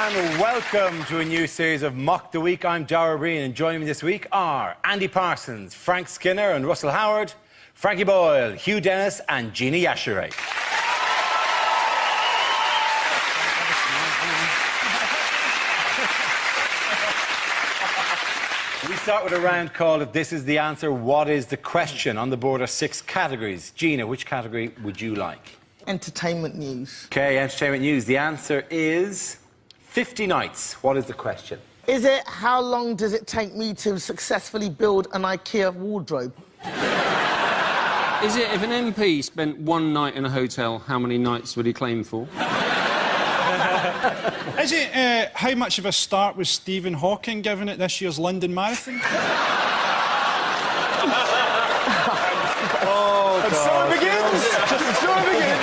and welcome to a new series of Mock the Week. I'm Dara Breen, and joining me this week are Andy Parsons, Frank Skinner and Russell Howard, Frankie Boyle, Hugh Dennis and Gina Yashere. We start with a round called This Is the Answer, What is the Question? On the board are 6 categories. Gina, which category would you like? Entertainment news. OK, entertainment news. The answer is 50 nights. What is the question? Is it how long does it take me to successfully build an IKEA wardrobe? Is it if an MP spent one night in a hotel, how many nights would he claim for? Is it how much of a start was Stephen Hawking given at this year's London Marathon? Oh, and so it begins! And so it begins!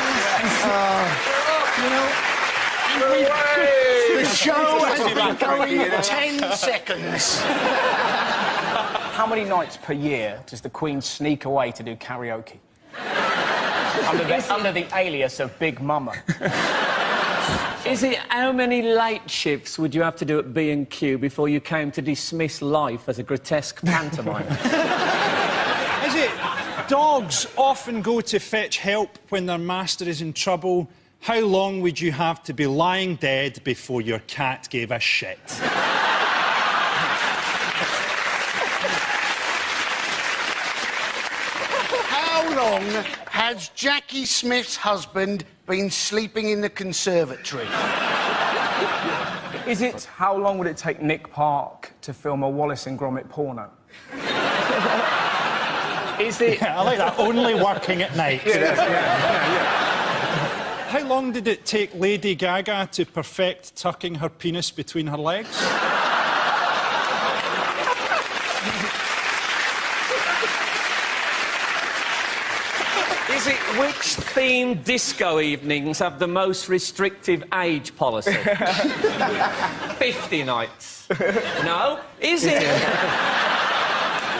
The show has been going 10 seconds. How many nights per year does the Queen sneak away to do karaoke? under the alias of Big Mama. Is it how many late shifts would you have to do at B&Q before you came to dismiss life as a grotesque pantomime? Is it dogs often go to fetch help when their master is in trouble? How long would you have to be lying dead before your cat gave a shit? How long has Jackie Smith's husband been sleeping in the conservatory? Is it how long would it take Nick Park to film a Wallace and Gromit porno? Is it... Yeah, I like that. Only working at night. How long did it take Lady Gaga to perfect tucking her penis between her legs? Is it which themed disco evenings have the most restrictive age policy? 50 nights. No? Is it?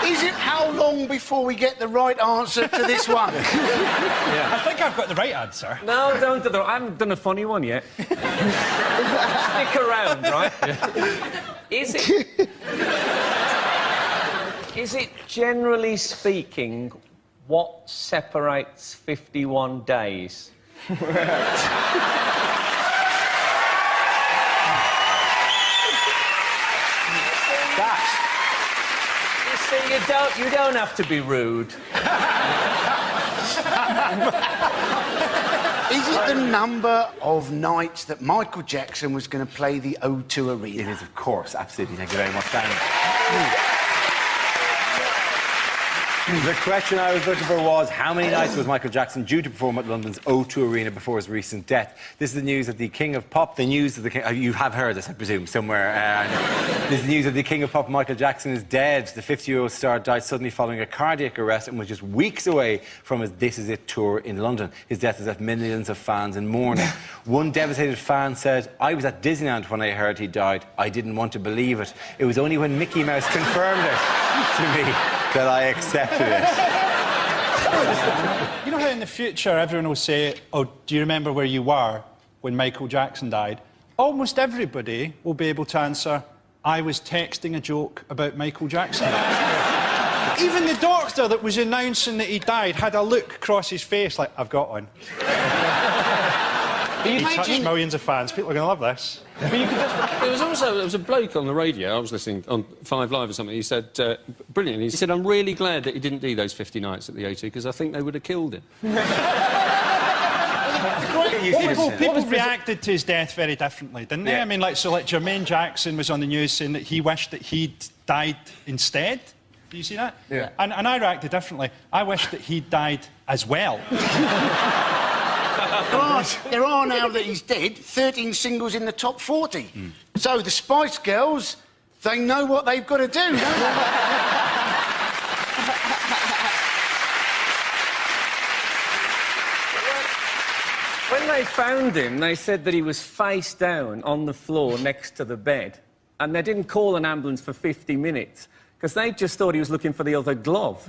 Is it how long before we get the right answer to this one? Yeah. I think I've got the right answer. No, don't do that. I haven't done a funny one yet. Stick around, right? Is it generally speaking what separates 51 days? You see, you don't have to be rude. Is it the number of nights that Michael Jackson was going to play the O2 Arena? It is, of course. Absolutely. Thank you very much, Dan. The question I was looking for was how many nights was Michael Jackson due to perform at London's O2 Arena before his recent death? This is the news of the King of Pop. The news of the King... you have heard this, I presume, somewhere. This is the news of the King of Pop. Michael Jackson is dead. The 50-year-old star died suddenly following a cardiac arrest and was just weeks away from his This Is It tour in London. His death has left millions of fans in mourning. One devastated fan said, "I was at Disneyland when I heard he died. I didn't want to believe it. It was only when Mickey Mouse confirmed it to me that I accepted it." You know how in the future everyone will say, "Oh, do you remember where you were when Michael Jackson died?" Almost everybody will be able to answer, "I was texting a joke about Michael Jackson." Even the doctor that was announcing that he died had a look across his face like, "I've got one." He touched millions of fans. People are going to love this. There was a bloke on the radio, I was listening on 5 Live or something, he said, brilliant, he said, "I'm really glad that he didn't do those 50 nights at the O2 because I think they would have killed him." People reacted to his death very differently, didn't they? I mean, like Jermaine Jackson was on the news saying that he wished that he'd died instead. Do you see that? Yeah. And I reacted differently. I wished that he'd died as well. God, there are, now that he's dead, 13 singles in the top 40. So the Spice Girls, they know what they've got to do, don't they? When they found him, they said that he was face down on the floor next to the bed. And they didn't call an ambulance for 50 minutes because they just thought he was looking for the other glove.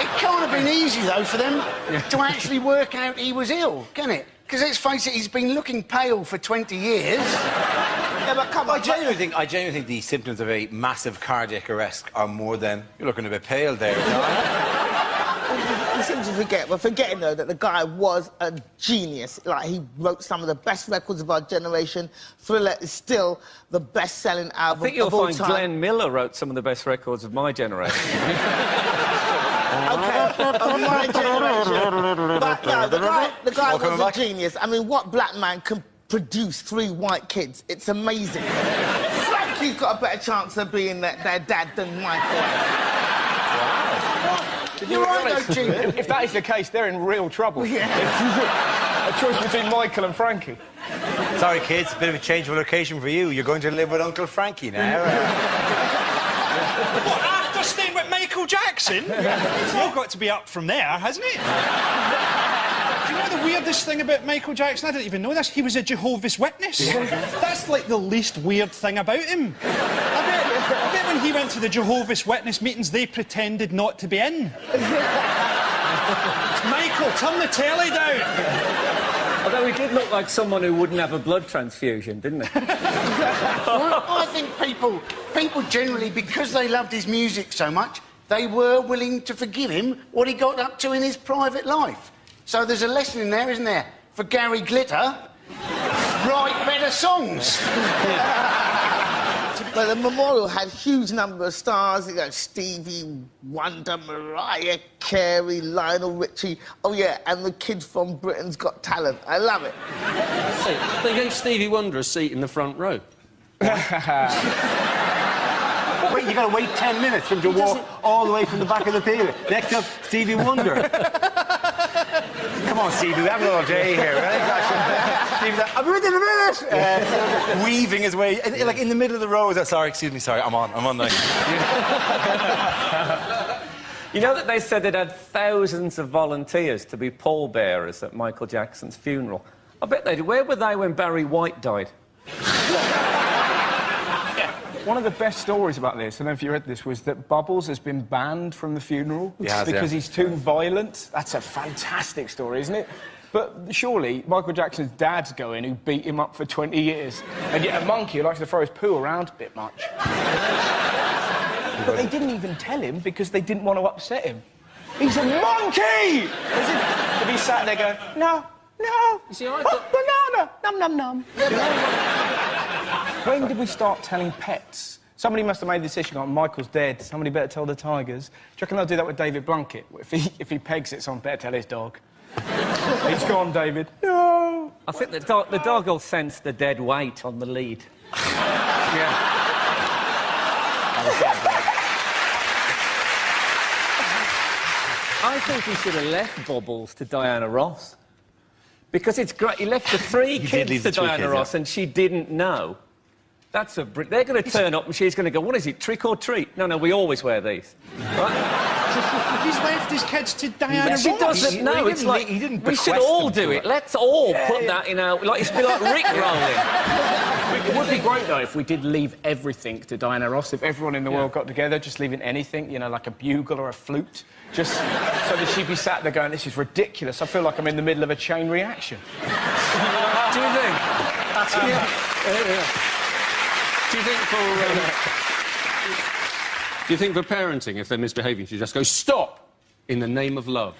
It can't have been easy, though, for them to actually work out he was ill, can it? Because let's face it, he's been looking pale for 20 years. Yeah, but come I on. genuinely think the symptoms of a massive cardiac arrest are more than you're looking a bit pale there. You seem to forget. We're forgetting, though, that the guy was a genius. Like, he wrote some of the best records of our generation. Thriller is still the best-selling album I think you'll of all find time. Glenn Miller wrote some of the best records of my generation. Okay, of my generation. But, no, the guy Welcome was a back. genius. I mean, what black man can produce 3 white kids? It's amazing. Frankie's got a better chance of being their dad than Michael. You're right, though, Jim. If that is the case, they're in real trouble. A choice between Michael and Frankie. Sorry, kids, a bit of a change of location for you. You're going to live with Uncle Frankie now. What, after staying with Michael Jackson? It's all got to be up from there, hasn't it? Do you know the weirdest thing about Michael Jackson? I didn't even know this. He was a Jehovah's Witness. That's like the least weird thing about him. I bet when he went to the Jehovah's Witness meetings, they pretended not to be in. Michael, turn the telly down. Although he did look like someone who wouldn't have a blood transfusion, didn't he? I think people generally, because they loved his music so much, they were willing to forgive him what he got up to in his private life. So there's a lesson in there, isn't there? For Gary Glitter, write better songs. But the memorial had a huge number of stars. You got Stevie Wonder, Mariah Carey, Lionel Richie. Oh, yeah, and the kid from Britain's Got Talent. I love it. Hey, they gave Stevie Wonder a seat in the front row. Wait, you got to wait 10 minutes for him to walk all the way from the back of the theatre. Next up, Stevie Wonder. Come on, Stevie, we have a little day here, right? Stevie's like, I'll be with you in a minute. Weaving his way, like in the middle of the row. Sorry, excuse me, sorry, I'm on now. You know that they said they'd had thousands of volunteers to be pallbearers at Michael Jackson's funeral? I bet they did. Where were they when Barry White died? One of the best stories about this, I don't know if you read this, was that Bubbles has been banned from the funeral because he's too violent. That's a fantastic story, isn't it? But surely Michael Jackson's dad's going, who beat him up for 20 years, and yet a monkey who likes to throw his poo around a bit much. But they didn't even tell him because they didn't want to upset him. He's a monkey! As if he sat there going, no, no, You see, I thought... banana, num, num, num. When did we start telling pets? Somebody must have made the decision, like, Michael's dead, somebody better tell the tigers. Do you reckon they'll do that with David Blunkett? If he pegs it, someone better tell his dog. He's gone, David. No! I think the dog will sense the dead weight on the lead. Yeah. I think he should have left Bubbles to Diana Ross. Because it's great. He left the 3 kids leave to the 3 Diana kids, Ross, and she didn't know. That's a... They're going to turn up and she's going to go, what is it, trick or treat? No, we always wear these. Right? He's left his kids to Diana Ross. She doesn't know. It's like, he didn't we should bequest all them to do her. it. Let's all put that in our... Like, it's be like Rick rolling. It would be great, though, if we did leave everything to Diana Ross. If everyone in the world got together, just leaving anything, you know, like a bugle or a flute, just so that she'd be sat there going, this is ridiculous. I feel like I'm in the middle of a chain reaction. Do you think? Do you think do you think for parenting, if they're misbehaving, you just go, stop, in the name of love?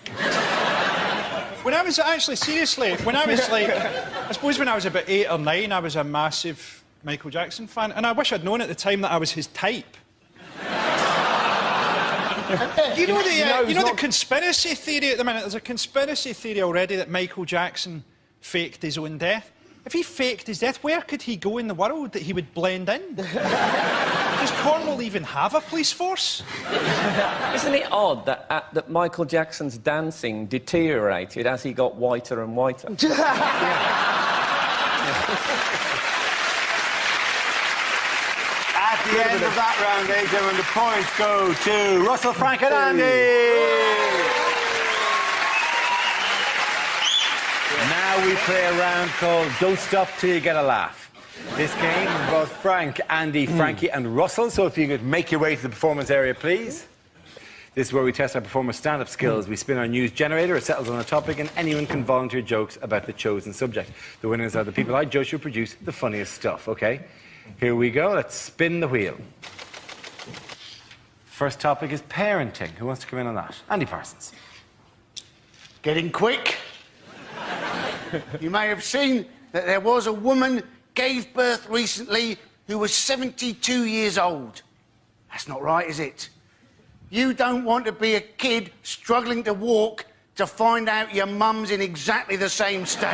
When I was actually, seriously, when I was like, I suppose when I was about 8 or 9, I was a massive Michael Jackson fan, and I wish I'd known at the time that I was his type. You know the conspiracy theory at the minute? There's a conspiracy theory already that Michael Jackson faked his own death. If he faked his death, where could he go in the world that he would blend in? Does Cornwall even have a police force? Isn't it odd that Michael Jackson's dancing deteriorated as he got whiter and whiter? At the end of that round, ladies and gentlemen, the points go to Russell, Frank and Andy! Now we play a round called Don't Stop Till You Get a Laugh. This game involves Frank, Andy, Frankie and Russell, so if you could make your way to the performance area, please. This is where we test our performers' stand-up skills. We spin our news generator, it settles on a topic, and anyone can volunteer jokes about the chosen subject. The winners are the people I judge who produce the funniest stuff, OK? Here we go. Let's spin the wheel. First topic is parenting. Who wants to come in on that? Andy Parsons. Getting quick. You may have seen that there was a woman gave birth recently who was 72 years old. That's not right, is it? You don't want to be a kid struggling to walk to find out your mum's in exactly the same state.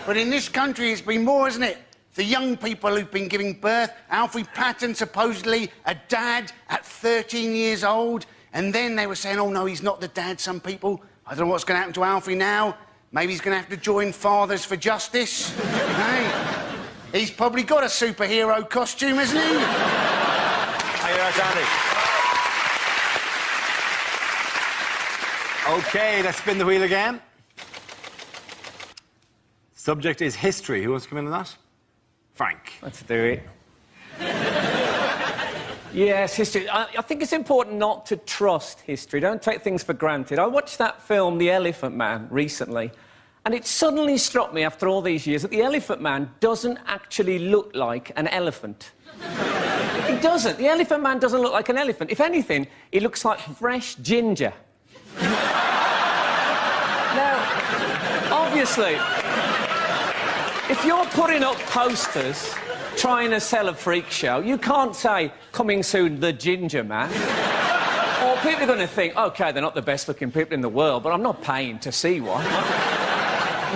But in this country, it's been more, isn't it? The young people who've been giving birth. Alfie Patton, supposedly a dad at 13 years old. And then they were saying, oh, no, he's not the dad, some people. I don't know what's going to happen to Alfie now. Maybe he's going to have to join Fathers for Justice. Hey, he's probably got a superhero costume, hasn't he? How you, Andy? OK, let's spin the wheel again. Subject is history. Who wants to come in on that? Frank. Let's do it. Yes, history. I think it's important not to trust history. Don't take things for granted. I watched that film, The Elephant Man, recently, and it suddenly struck me after all these years that the Elephant Man doesn't actually look like an elephant. He doesn't. The Elephant Man doesn't look like an elephant. If anything, he looks like fresh ginger. Now, obviously, if you're putting up posters trying to sell a freak show, you can't say, coming soon, the Ginger Man. Or people are going to think, OK, they're not the best-looking people in the world, but I'm not paying to see one.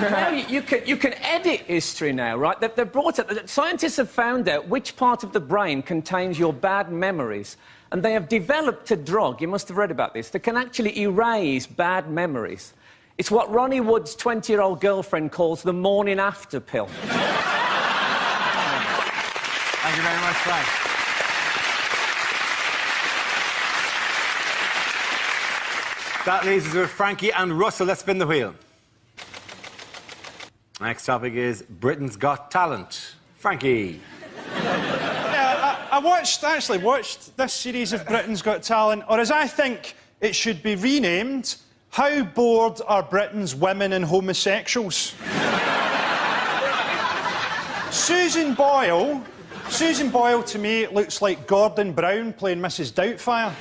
Now, you can edit history now, right? They've brought it... Scientists have found out which part of the brain contains your bad memories, and they have developed a drug, you must have read about this, that can actually erase bad memories. It's what Ronnie Wood's 20-year-old girlfriend calls the morning after pill. Thank you very much, Frank. That leaves us with Frankie and Russell. Let's spin the wheel. Next topic is Britain's Got Talent. Frankie. Yeah, I actually watched this series of Britain's Got Talent, or as I think it should be renamed, How Bored Are Britain's Women and Homosexuals? Susan Boyle, to me, looks like Gordon Brown playing Mrs. Doubtfire.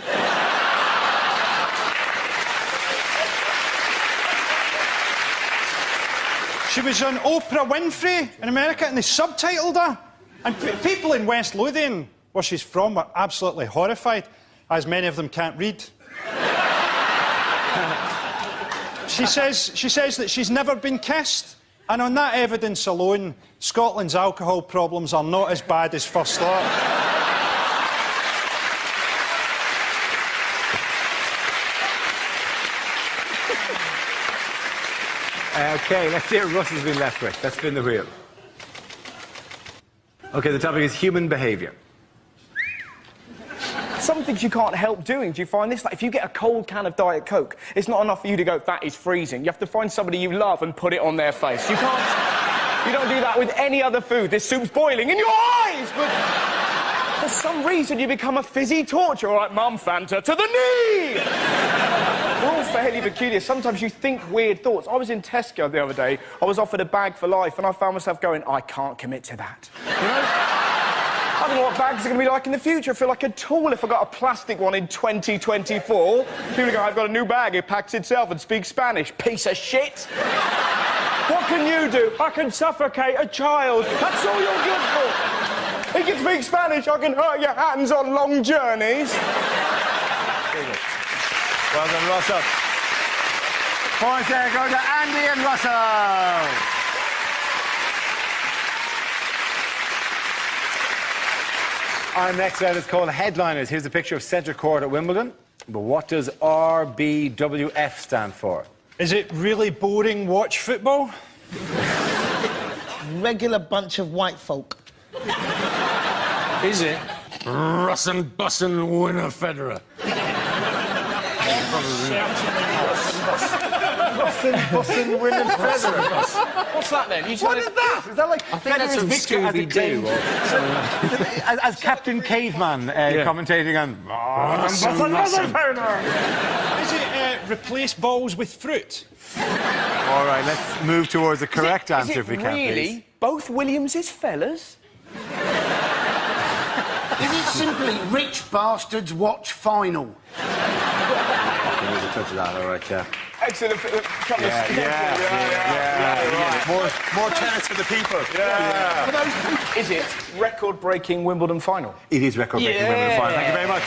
She was on Oprah Winfrey in America, and they subtitled her. And people in West Lothian, where she's from, were absolutely horrified, as many of them can't read. She says that she's never been kissed, and on that evidence alone, Scotland's alcohol problems are not as bad as first thought. OK, let's see what Russell's been left with. Let's spin the wheel. OK, the topic is human behaviour. Some things you can't help doing. Do you find this? Like, if you get a cold can of Diet Coke, it's not enough for you to go, that is freezing. You have to find somebody you love and put it on their face. You can't... You don't do that with any other food. This soup's boiling in your eyes, but... For some reason, you become a fizzy torch. All right, Mum, Fanta, to the knee! We're all fairly peculiar. Sometimes you think weird thoughts. I was in Tesco the other day. I was offered a bag for life, and I found myself going, I can't commit to that. You know? I don't know what bags are going to be like in the future. I feel like a tool if I got a plastic one in 2024. People go, I've got a new bag, it packs itself and speaks Spanish. Piece of shit. What can you do? I can suffocate a child. That's all you're good for. He can speak Spanish, I can hurt your hands on long journeys. Well done, Russell. Points there go to Andy and Russell. Our next round is called Headliners. Here's a picture of Centre Court at Wimbledon. But what does RBWF stand for? Is it really boring watch football? Regular bunch of white folk. Is it? Russin' Bussin' Winner Federer. Bussin, Win and Feather. What's that then? What is that? Is that like I think that's from Scooby-Doo. As Captain Caveman commentating on... Is it replace balls with fruit? All right, let's move towards the correct answer if we can, really please. both Williams's fellas? Is it simply Rich Bastards Watch Final? There's a touch of that, all right, yeah. Excellent. More tennis for the people. For those, is it record-breaking Wimbledon final? It is record-breaking Wimbledon final. Thank you very much.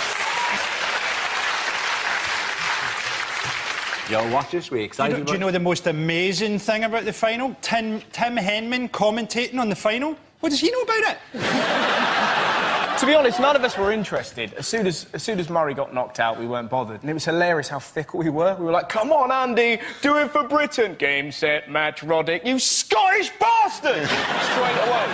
You'll watch this. We excited. Do you know the most amazing thing about the final? Tim Henman commentating on the final. What does he know about it? To be honest, none of us were interested. As soon as Murray got knocked out, we weren't bothered. And it was hilarious how fickle we were. We were like, come on, Andy, do it for Britain. Game, set, match, Roddick. You Scottish bastard! Straight away.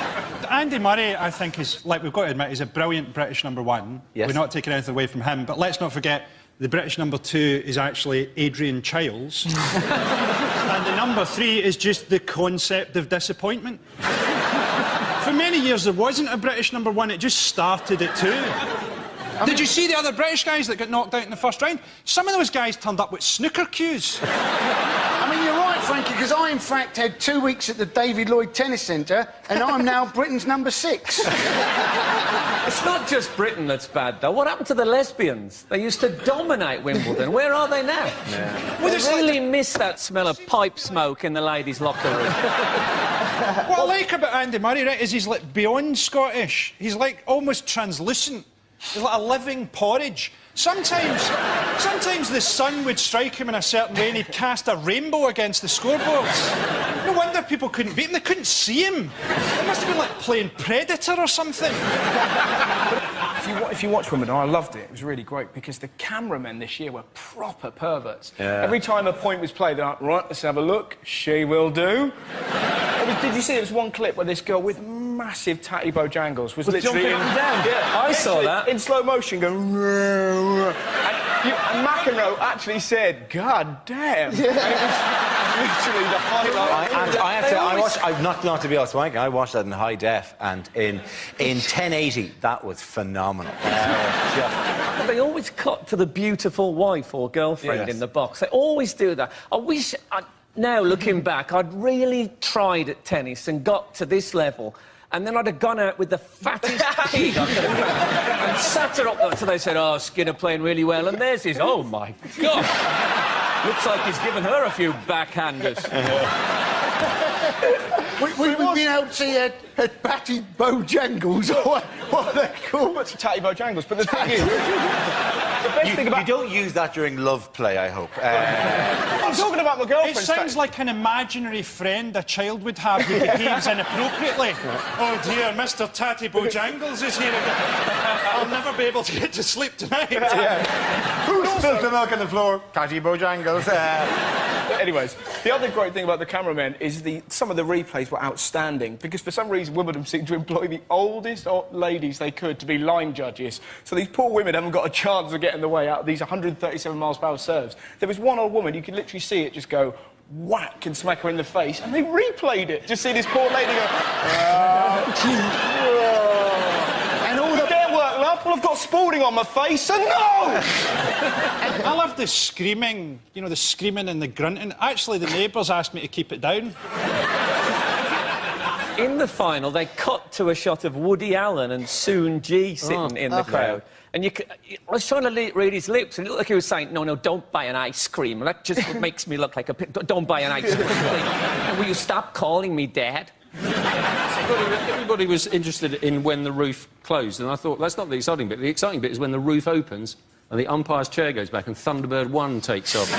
Andy Murray, I think, is, like we've got to admit, he's a brilliant British number one. Yes. We're not taking anything away from him, but let's not forget the British number two is actually Adrian Chiles. And the number three is just the concept of disappointment. For many years, there wasn't a British number one. It just started at two. Did you see the other British guys that got knocked out in the first round? Some of those guys turned up with snooker cues. I mean, you're right, Frankie, because I, in fact, had 2 weeks at the David Lloyd Tennis Centre, and I'm now Britain's number 6. It's not just Britain that's bad, though. What happened to the lesbians? They used to dominate Wimbledon. Where are they now? Well, I really miss that smell of pipe smoke in the ladies' locker room. What I like about Andy Murray, right, is he's like beyond Scottish. He's like almost translucent. He's like a living porridge. Sometimes the sun would strike him in a certain way and he'd cast a rainbow against the scoreboards. No wonder people couldn't beat him. They couldn't see him. It must have been like playing Predator or something. If you watch Wimbledon, I loved it. It was really great because the cameramen this year were proper perverts. Yeah. Every time a point was played, they're like, right, let's have a look. She will do. Did you see there was one clip where this girl with massive tatty bojangles was literally jumping up and down? Yeah, I saw that. In slow motion going... And McEnroe actually said, God damn. Yeah. It was literally the highlight. I have to. Not to be honest, Mike, I watched that in high def, and in 1080, that was phenomenal. They always cut to the beautiful wife or girlfriend in the box. They always do that. I wish... Now, looking back, I'd really tried at tennis and got to this level, and then I'd have gone out with the fattest pig I could have found and sat her up there. So they said, oh, Skinner playing really well, and there's his... Oh, my God. Looks like he's given her a few backhanders. We've been able to see at Patty Bojangles, or what are they called? Tatty Bojangles, but the thing is... The best thing about... You don't use that during love play, I hope. I'm talking about my girlfriend. It sounds like an imaginary friend a child would have who behaves inappropriately. Oh dear, Mr. Tatty Bojangles is here again. I'll never be able to get to sleep tonight. Who spilled the milk on the floor? Tatty Bojangles. Anyways, the other great thing about the cameramen is some of the replays were outstanding because for some reason Wimbledon seemed to employ the oldest ladies they could to be line judges. So these poor women haven't got a chance to get in the way out of these 137 miles per hour serves. There was one old woman, you could literally see it just go whack and smack her in the face, and they replayed it. Just see this poor lady go... and all the... Get work, love. Well, I've got Spalding on my face, and no! I love the screaming, you know, the screaming and the grunting. Actually, the neighbours asked me to keep it down. In the final, they cut to a shot of Woody Allen and Soon Ji sitting in the crowd. And I was trying to read his lips, and it looked like he was saying, no, don't buy an ice cream. That just makes me look like a pig. Don't buy an ice cream. And will you stop calling me Dad? Everybody was interested in when the roof closed, and I thought, that's not the exciting bit. The exciting bit is when the roof opens and the umpire's chair goes back and Thunderbird 1 takes off.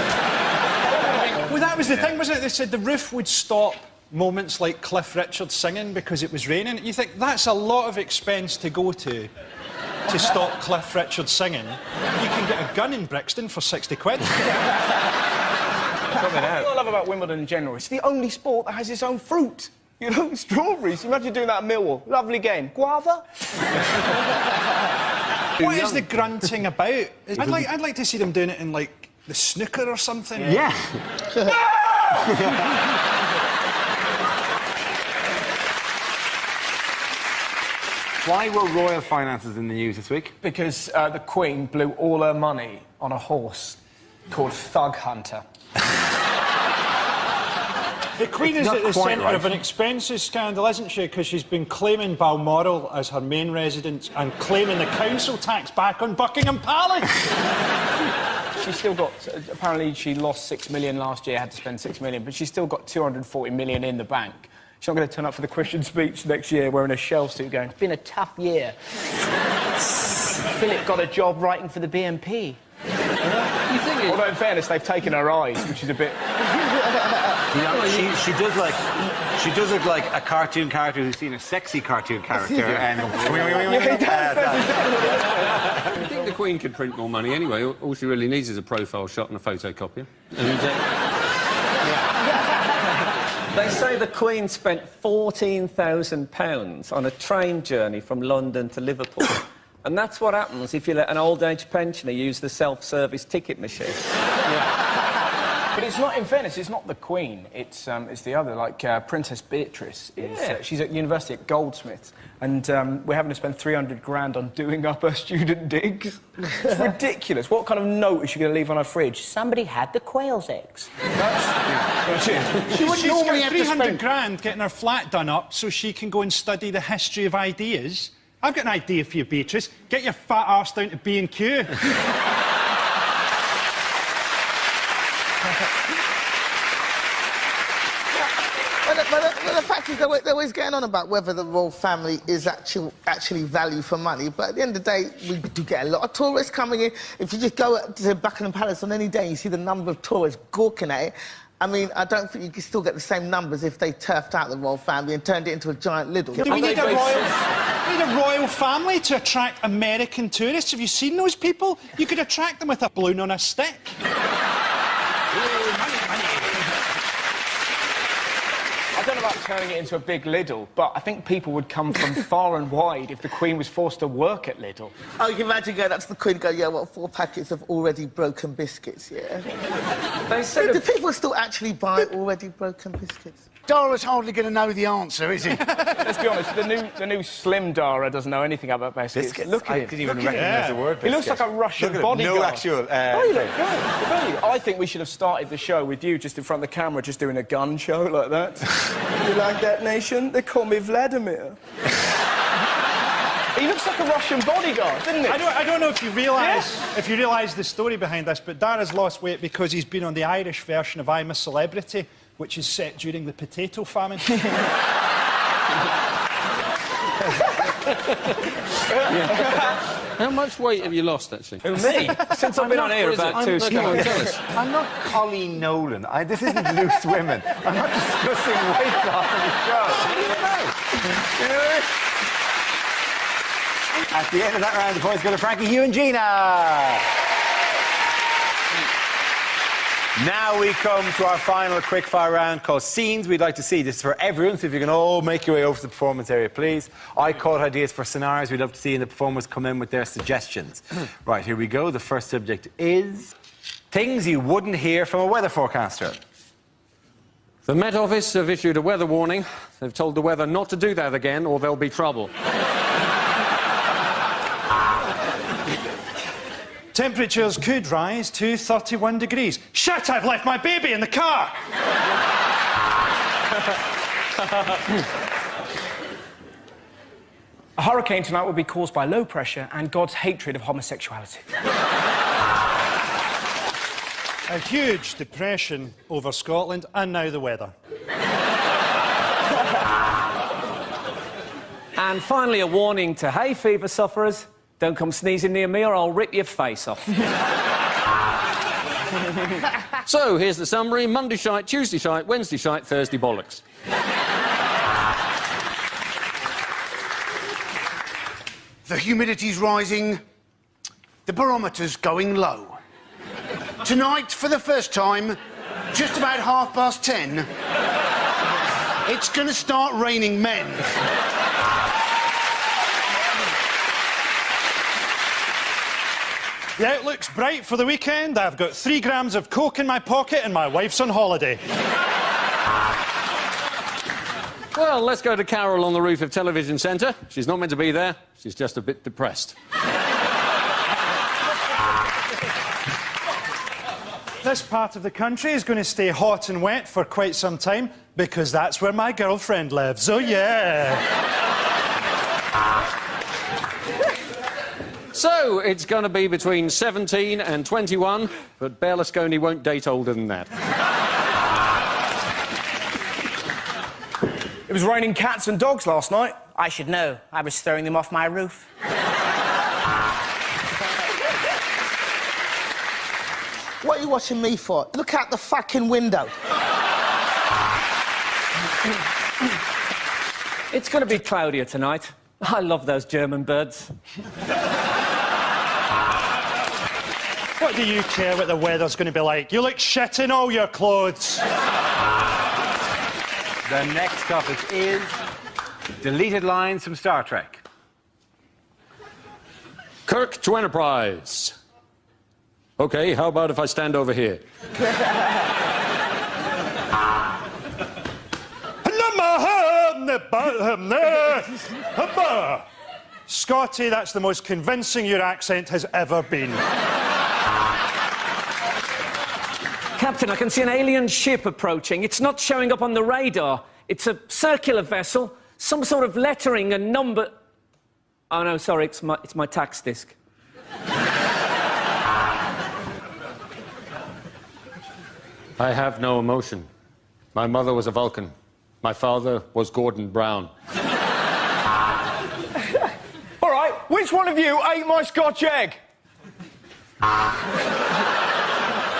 Well, that was the thing, wasn't it? They said the roof would stop moments like Cliff Richard singing because it was raining. You think, that's a lot of expense to go to stop Cliff Richard singing. You can get a gun in Brixton for 60 quid. What I love about Wimbledon in general, it's the only sport that has its own fruit. You know, strawberries. Imagine doing that at Millwall. Lovely game. Guava? What is the grunting about? I'd like to see them doing it in, like, the snooker or something? Yeah. Why were royal finances in the news this week? Because the Queen blew all her money on a horse called Thug Hunter. The Queen is at the centre of an expenses scandal, isn't she? Because she's been claiming Balmoral as her main residence and claiming the council tax back on Buckingham Palace. She's still got... Apparently, she lost 6 million last year, had to spend 6 million, but she's still got 240 million in the bank. She's not going to turn up for the Christian speech next year wearing a shell suit going, it's been a tough year. Philip got a job writing for the BNP. You think Although, in fairness, they've taken her eyes, which is a bit... You know, she does look like a cartoon character who's seen a sexy cartoon character and... I think the Queen could print more money anyway. All she really needs is a profile shot and a photocopier. And, They say the Queen spent £14,000 on a train journey from London to Liverpool. And that's what happens if you let an old-age pensioner use the self-service ticket machine. But it's not, in fairness, it's not the Queen, it's the other, like Princess Beatrice. She's at university at Goldsmiths, and we're having to spend 300 grand on doing up her student digs. It's ridiculous. What kind of note is she going to leave on her fridge? Somebody had the quail's eggs. That's it. She would normally have 300 grand getting her flat done up so she can go and study the history of ideas. I've got an idea for you, Beatrice. Get your fat arse down to B&Q. Well, the fact is, they're always getting on about whether the royal family is actually value for money. But at the end of the day, we do get a lot of tourists coming in. If you just go to Buckingham Palace on any day, you see the number of tourists gawking at it. I mean, I don't think you can still get the same numbers if they turfed out the royal family and turned it into a giant Lidl. Do we need a royal family to attract American tourists? Have you seen those people? You could attract them with a balloon on a stick. I don't know about turning it into a big Lidl, but I think people would come from far and wide if the Queen was forced to work at Lidl. Oh, you can imagine going up to the Queen and go, yeah, what, 4 packets of already broken biscuits, yeah? They said Do people still actually buy already broken biscuits? Dara's hardly going to know the answer, is he? Let's be honest, the new Slim Dara doesn't know anything about biscuits. Look at him. I couldn't even recognise the word He looks like a Russian bodyguard. No actual... Oh, you look good. I think we should have started the show with you just in front of the camera, just doing a gun show like that. You like that, nation? They call me Vladimir. He looks like a Russian bodyguard, doesn't he? I don't know if you realise the story behind this, but Dara's lost weight because he's been on the Irish version of I'm a Celebrity, which is set during the potato famine. How much weight have you lost, actually? Who, me? Since I've been on here about 2 Come on, stones. tell us. I'm not Colleen Nolan. This isn't Loose Women. I'm not discussing weight loss on the show. At the end of that round, the points go to Frankie, Hugh and Gina. Now we come to our final quickfire round called Scenes We'd Like to See. This is for everyone, so if you can all make your way over to the performance area, please. I caught ideas for scenarios we'd love to see, and the performers come in with their suggestions. Right, here we go. The first subject is things you wouldn't hear from a weather forecaster. The Met Office have issued a weather warning. They've told the weather not to do that again, or there'll be trouble. Temperatures could rise to 31 degrees. Shit, I've left my baby in the car! A hurricane tonight will be caused by low pressure and God's hatred of homosexuality. A huge depression over Scotland, and now the weather. And finally, a warning to hay fever sufferers. Don't come sneezing near me or I'll rip your face off. So, here's the summary. Monday shite, Tuesday shite, Wednesday shite, Thursday bollocks. The humidity's rising. The barometer's going low. Tonight, for the first time, just about 10:30, it's going to start raining men. The outlook's bright for the weekend. I've got 3 grams of coke in my pocket and my wife's on holiday. Well, let's go to Carol on the roof of Television Centre. She's not meant to be there. She's just a bit depressed. This part of the country is going to stay hot and wet for quite some time because that's where my girlfriend lives. Oh, yeah. So, it's going to be between 17 and 21, but Berlusconi won't date older than that. It was raining cats and dogs last night. I should know. I was throwing them off my roof. What are you watching me for? Look out the fucking window. It's going to be cloudier tonight. I love those German birds. What do you care what the weather's going to be like? You look shit in all your clothes. The next topic is deleted lines from Star Trek. Kirk to Enterprise. OK, how about if I stand over here? Scotty, that's the most convincing your accent has ever been. Captain, I can see an alien ship approaching. It's not showing up on the radar. It's a circular vessel, some sort of lettering and number... Oh, no, sorry, it's my tax disc. I have no emotion. My mother was a Vulcan. My father was Gordon Brown. All right, which one of you ate my Scotch egg?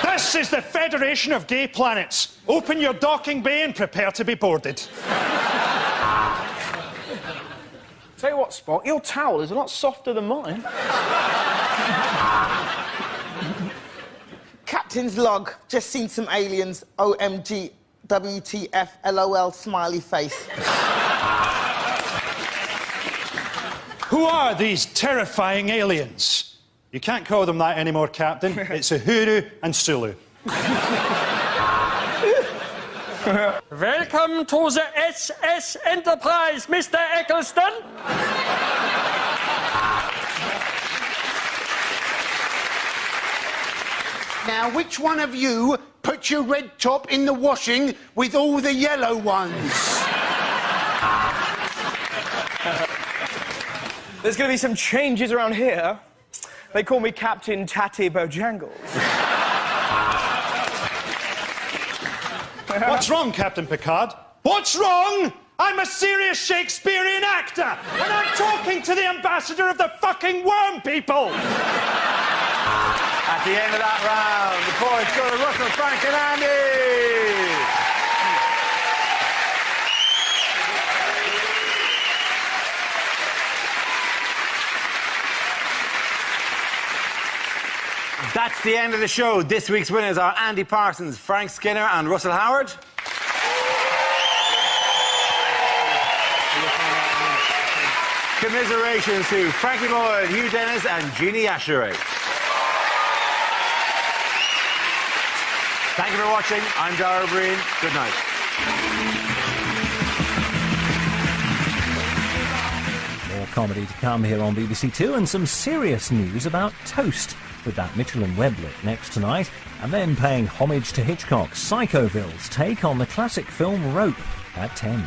This is the Federation of Gay Planets. Open your docking bay and prepare to be boarded. Tell you what, Spock, your towel is a lot softer than mine. Captain's log. Just seen some aliens. OMG. WTF. LOL. Smiley face. Who are these terrifying aliens? You can't call them that anymore, Captain. It's Uhuru and Sulu. Welcome to the SS Enterprise, Mr. Eccleston. Now, which one of you put your red top in the washing with all the yellow ones? There's going to be some changes around here. They call me Captain Tatty Bojangles. What's wrong, Captain Picard? What's wrong? I'm a serious Shakespearean actor, and I'm talking to the ambassador of the fucking worm people! At the end of that round, the points go to Russell, Frank and Andy! That's the end of the show. This week's winners are Andy Parsons, Frank Skinner and Russell Howard. Commiserations to Frankie Boyd, Hugh Dennis and Jeannie Ashery. Thank you for watching. I'm Dara Breen. Good night. More comedy to come here on BBC Two and some serious news about toast with that Mitchell and Webb look next tonight, and then paying homage to Hitchcock's Psychoville's take on the classic film Rope at 10.